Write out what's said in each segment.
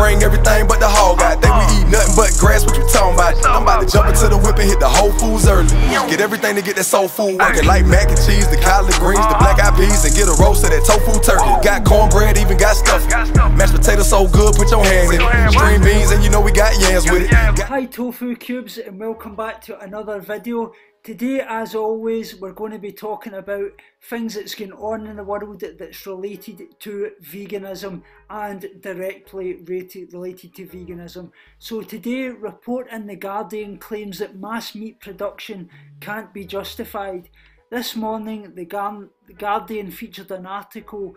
bring everything but the hog. I think we eat nothing but grass, what you talking about? I'm about to jump into the whip and hit the Whole Foods early. Get everything to get that soul food working, like mac and cheese, the collard greens, the black eyed peas, and get a roast of that tofu turkey. Got cornbread, even got stuffing. Mashed potatoes so good, put your hand in it. String beans, and you know we got yams with it. Hi Tofu Cubes, and welcome back to another video. Today, as always, we're going to be talking about things that's going on in the world that's related to veganism and directly related to veganism. So today, report in The Guardian claims that mass meat production can't be justified. This morning, The Guardian featured an article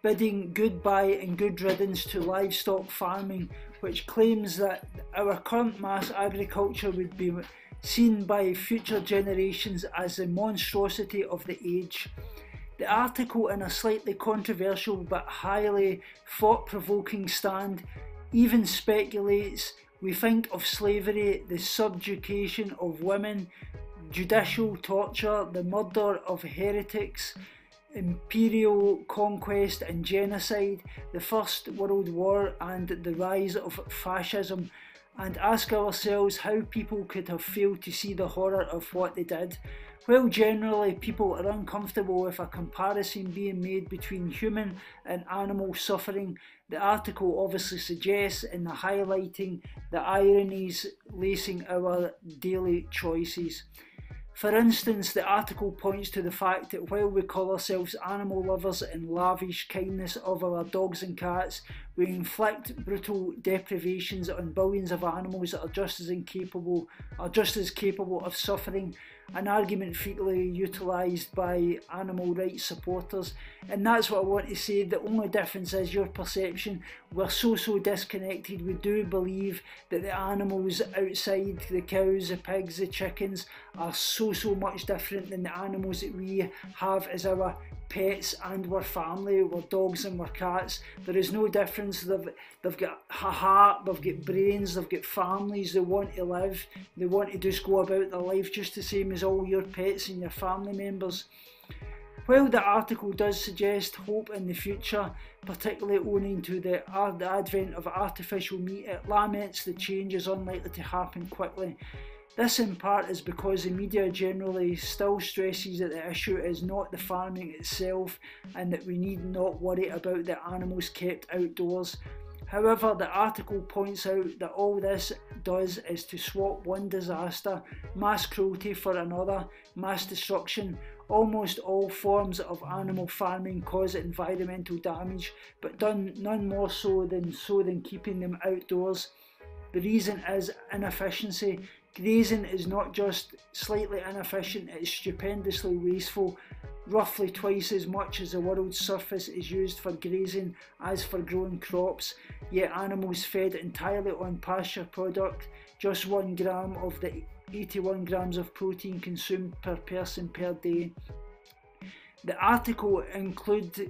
bidding goodbye and good riddance to livestock farming, which claims that our current mass agriculture would be seen by future generations as the monstrosity of the age. The article, in a slightly controversial but highly thought-provoking stand, even speculates we think of slavery, the subjugation of women, judicial torture, the murder of heretics, imperial conquest and genocide, the First World War and the rise of fascism, and ask ourselves how people could have failed to see the horror of what they did. While generally people are uncomfortable with a comparison being made between human and animal suffering, the article obviously suggests in the highlighting the ironies lacing our daily choices. For instance, the article points to the fact that while we call ourselves animal lovers and lavish kindness of our dogs and cats, we inflict brutal deprivations on billions of animals that are just as capable of suffering, an argument frequently utilised by animal rights supporters. And that's what I want to say. The only difference is your perception. We're so disconnected. We do believe that the animals outside, the cows, the pigs, the chickens, are so much different than the animals that we have as our pets and our family, our dogs and our cats. There is no difference. They've got a heart, they've got brains, they've got families, they want to live, they want to just go about their life just the same as all your pets and your family members. While the article does suggest hope in the future, particularly owing to the advent of artificial meat, it laments the change is unlikely to happen quickly. This in part is because the media generally still stresses that the issue is not the farming itself and that we need not worry about the animals kept outdoors. However, the article points out that all this does is to swap one disaster, mass cruelty, for another, mass destruction. Almost all forms of animal farming cause environmental damage, but done none more so than keeping them outdoors. The reason is inefficiency. Grazing is not just slightly inefficient, it's stupendously wasteful. Roughly twice as much as the world's surface is used for grazing as for growing crops, yet animals fed entirely on pasture product, just 1 gram of the 81 grams of protein consumed per person per day. The article includes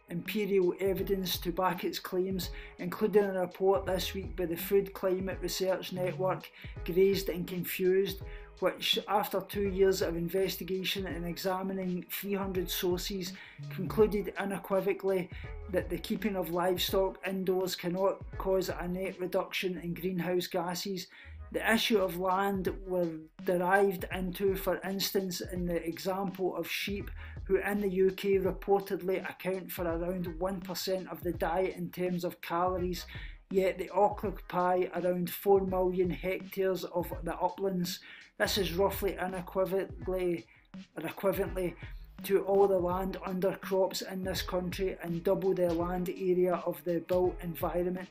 empirical evidence to back its claims, including a report this week by the Food Climate Research Network, Grazed and Confused, which after 2 years of investigation and examining 300 sources concluded unequivocally that the keeping of livestock indoors cannot cause a net reduction in greenhouse gases. The issue of land were derived into, for instance, in the example of sheep, who in the UK reportedly account for around 1% of the diet in terms of calories, yet they occupy around 4 million hectares of the uplands. This is roughly equivalently to all the land under crops in this country and double the land area of the built environment.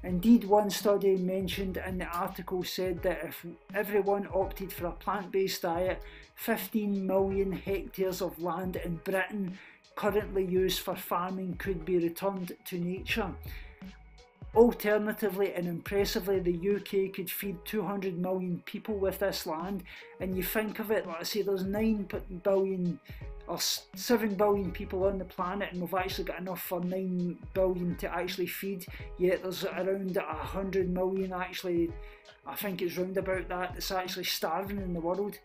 Indeed, one study mentioned in the article said that if everyone opted for a plant-based diet, 15 million hectares of land in Britain currently used for farming could be returned to nature. Alternatively and impressively, the UK could feed 200 million people with this land, and you think of it, let's say there's 9 billion or 7 billion people on the planet, and we've actually got enough for 9 billion to actually feed, yet there's around 100 million actually, I think it's round about that, that's actually starving in the world.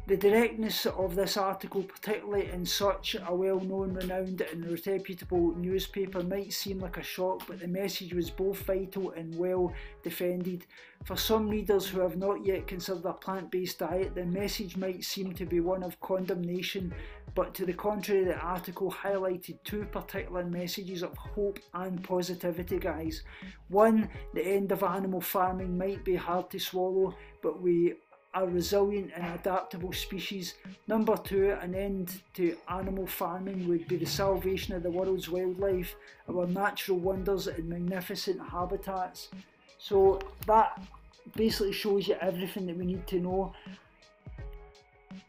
The directness of this article, particularly in such a well-known, renowned and reputable newspaper, might seem like a shock, but the message was both vital and well defended. For some readers who have not yet considered a plant-based diet, the message might seem to be one of condemnation, but to the contrary, the article highlighted two particular messages of hope and positivity, guys. One, the end of animal farming might be hard to swallow, but we are resilient and adaptable species. Number two, an end to animal farming would be the salvation of the world's wildlife, our natural wonders and magnificent habitats. So that basically shows you everything that we need to know.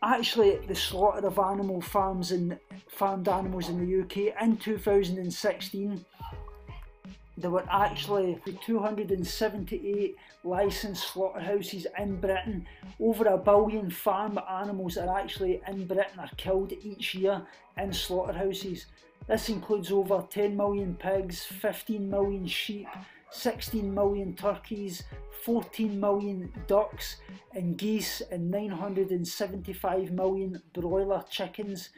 Actually, the slaughter of animal farms and farmed animals in the UK in 2016, there were actually 278 licensed slaughterhouses in Britain. Over 1 billion farm animals are actually in Britain are killed each year in slaughterhouses. This includes over 10 million pigs, 15 million sheep, 16 million turkeys, 14 million ducks and geese, and 975 million broiler chickens,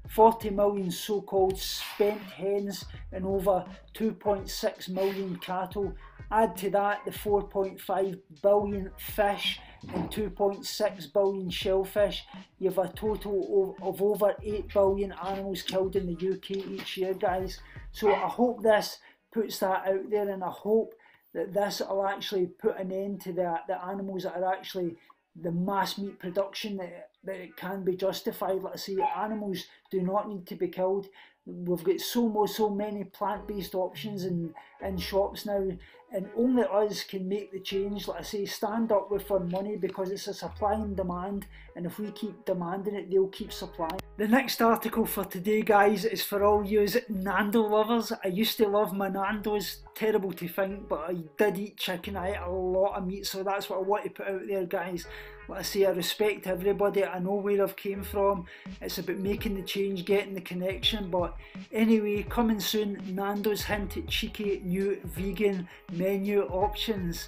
40 million so-called spent hens, and over 2.6 million cattle. Add to that the 4.5 billion fish and 2.6 billion shellfish, you have a total of over 8 billion animals killed in the UK each year, guys. So I hope this puts that out there, and I hope that this will actually put an end to the animals that are actually the mass meat production, that it can be justified. Like I say, animals do not need to be killed. We've got so many plant-based options in shops now, and only us can make the change. Like I say, stand up with our money, because it's a supply and demand, and if we keep demanding it, they'll keep supplying. The next article for today, guys, is for all you Nando lovers. I used to love my Nando's, terrible to think, but I did eat chicken. I ate a lot of meat, so that's what I want to put out there, guys. Like I say, I respect everybody, I know where I've came from. It's about making the change, getting the connection. But anyway, coming soon, Nando's hint at cheeky new vegan menu options.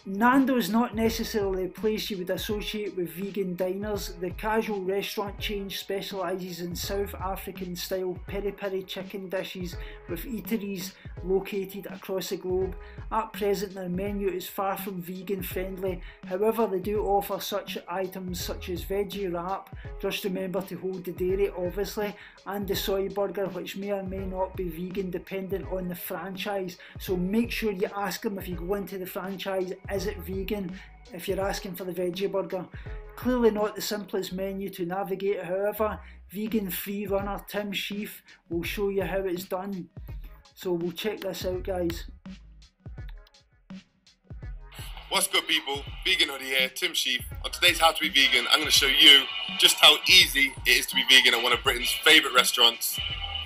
Nando's not necessarily a place you would associate with vegan diners. The casual restaurant chain specialises in South African style peri-peri chicken dishes, with eateries located across the globe. At present, their menu is far from vegan friendly. However, they do offer such items such as veggie wrap, just remember to hold the dairy obviously, and the soy burger, which may or may not be vegan dependent on the franchise. So make sure you ask them if you go into the franchise, is it vegan, if you're asking for the veggie burger. Clearly not the simplest menu to navigate, however, vegan free runner Tim Sheaf will show you how it's done. So we'll check this out, guys. What's good, people? Vegan Hoodie here, Tim Sheaf. On today's How to Be Vegan, I'm going to show you just how easy it is to be vegan at one of Britain's favourite restaurants,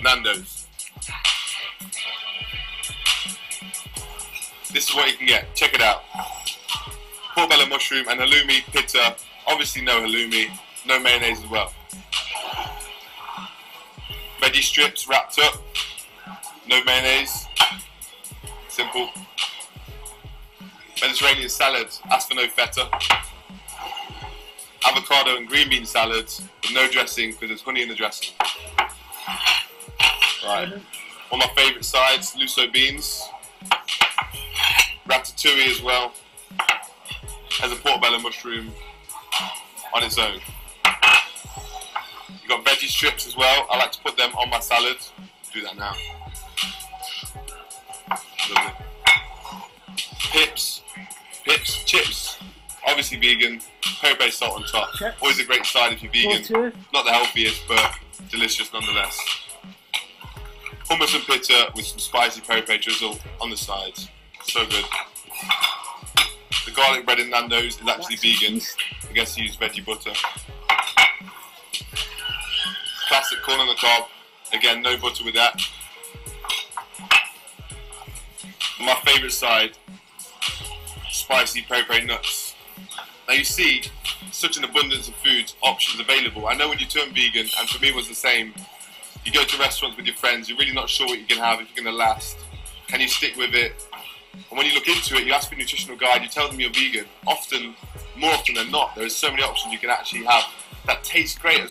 Nando's. This is what you can get, check it out. Portobello mushroom and halloumi pita, obviously no halloumi, no mayonnaise as well. Veggie strips wrapped up, no mayonnaise, simple. Mediterranean salads, ask for no feta. Avocado and green bean salads with no dressing because there's honey in the dressing. Right, one of my favourite sides, luso beans. Ratatouille as well. Has a portobello mushroom on its own. You've got veggie strips as well. I like to put them on my salad. Do that now. Lovely. Pips, chips. Obviously vegan. Peri-peri salt on top. Chips. Always a great side if you're vegan. Not the healthiest, but delicious nonetheless. Hummus and pita with some spicy peri-peri drizzle on the sides. So good. The garlic bread in Nando's is actually vegan. I guess you use veggie butter. Classic corn on the cob. Again, no butter with that. My favourite side, spicy peri-peri nuts. Now you see, such an abundance of food options available. I know when you turn vegan, and for me it was the same, you go to restaurants with your friends, you're really not sure what you can have, if you're going to last. Can you stick with it? And when you look into it, you ask for a nutritional guide, you tell them you're vegan. Often, more often than not, there are so many options you can actually have that taste great.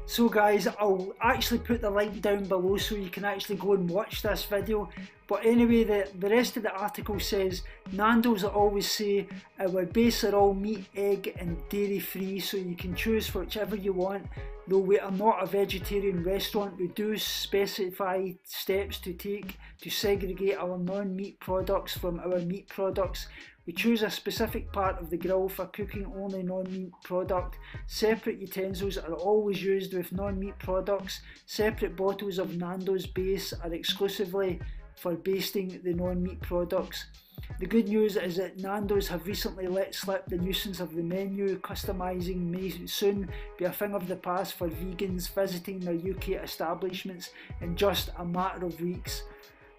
So guys, I'll actually put the link down below so you can actually go and watch this video. But anyway, the rest of the article says, Nando's always say, our base are all meat, egg and dairy free, so you can choose whichever you want. Though we are not a vegetarian restaurant, we do specify steps to take to segregate our non-meat products from our meat products. We choose a specific part of the grill for cooking only non-meat product. Separate utensils are always used with non-meat products. Separate bottles of Nando's base are exclusively for basting the non-meat products. The good news is that Nando's have recently let slip the nuisance of the menu. Customizing may soon be a thing of the past for vegans visiting their UK establishments in just a matter of weeks.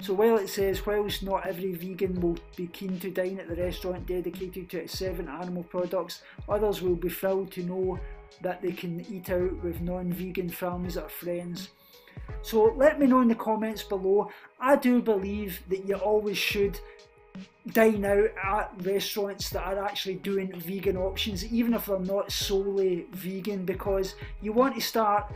So while it says, whilst not every vegan will be keen to dine at the restaurant dedicated to its 7 animal products, others will be thrilled to know that they can eat out with non-vegan families or friends. So let me know in the comments below. I do believe that you always should dine out at restaurants that are actually doing vegan options, even if they're not solely vegan, because you want to start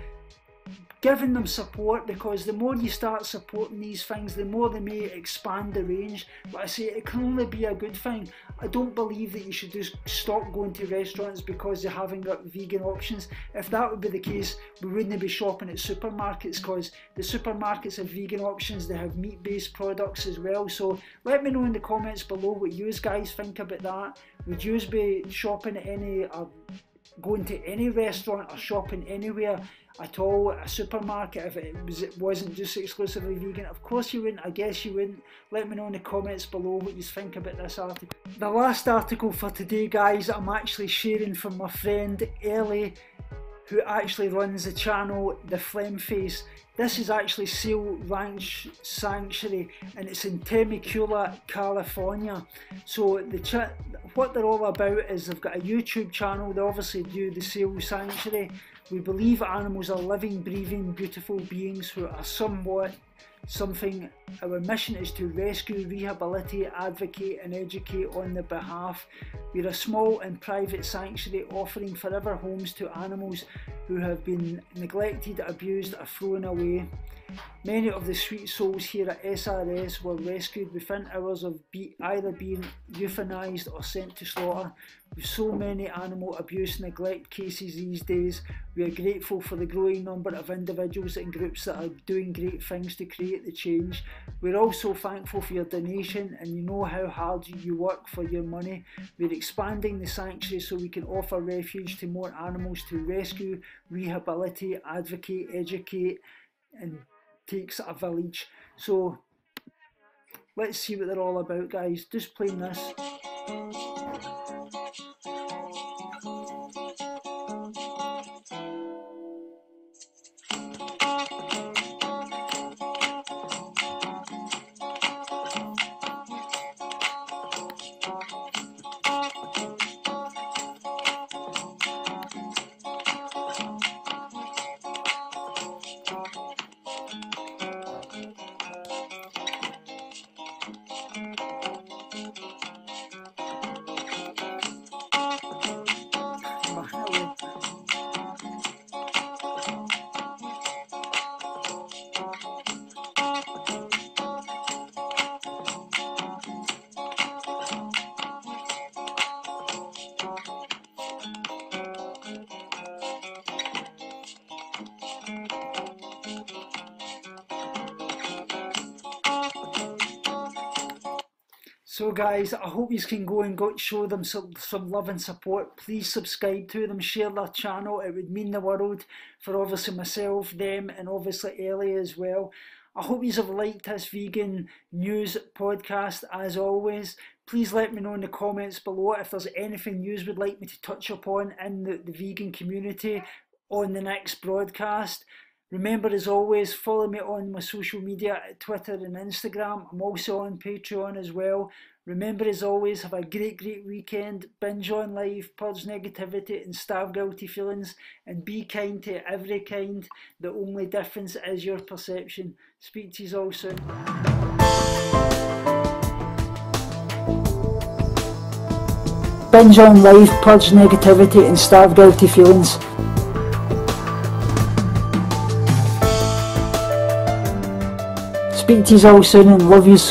giving them support, because the more you start supporting these things, the more they may expand the range. But I say it can only be a good thing. I don't believe that you should just stop going to restaurants because they're having got vegan options. If that would be the case, we wouldn't be shopping at supermarkets, because the supermarkets have vegan options, they have meat-based products as well. So let me know in the comments below what you guys think about that. Would you be shopping at any, going to any restaurant or shopping anywhere at all, a supermarket, if it wasn't just exclusively vegan? Of course you wouldn't, I guess you wouldn't. Let me know in the comments below what you think about this article. The last article for today, guys, I'm actually sharing from my friend Ellie, who actually runs the channel The Phlegm Face. This is actually Seal Ranch Sanctuary and it's in Temecula, California. So what they're all about is they've got a YouTube channel. They obviously do the Seal Sanctuary. We believe animals are living, breathing, beautiful beings who are something. Our mission is to rescue, rehabilitate, advocate and educate on their behalf. We're a small and private sanctuary offering forever homes to animals who have been neglected, abused or thrown away. Many of the sweet souls here at SRS were rescued within hours of either being euthanized or sent to slaughter. With so many animal abuse and neglect cases these days, we are grateful for the growing number of individuals and groups that are doing great things to create the change. We're also thankful for your donation, and you know how hard you work for your money. We're expanding the sanctuary so we can offer refuge to more animals to rescue, rehabilitate, advocate, educate, and takes a village. So let's see what they're all about, guys. Just playing this. So guys, I hope you can go and show them some love and support. Please subscribe to them, share their channel. It would mean the world for obviously myself, them, and obviously Ellie as well. I hope you have liked this vegan news podcast. As always, please let me know in the comments below if there's anything you would like me to touch upon in the vegan community on the next broadcast. Remember, as always, follow me on my social media at Twitter and Instagram. I'm also on Patreon as well. Remember, as always, have a great weekend. Binge on life, purge negativity and starve guilty feelings, and be kind to every kind. The only difference is your perception. Speak to you all soon. binge on life, purge negativity and starve guilty feelings. Speak to you all soon and love you.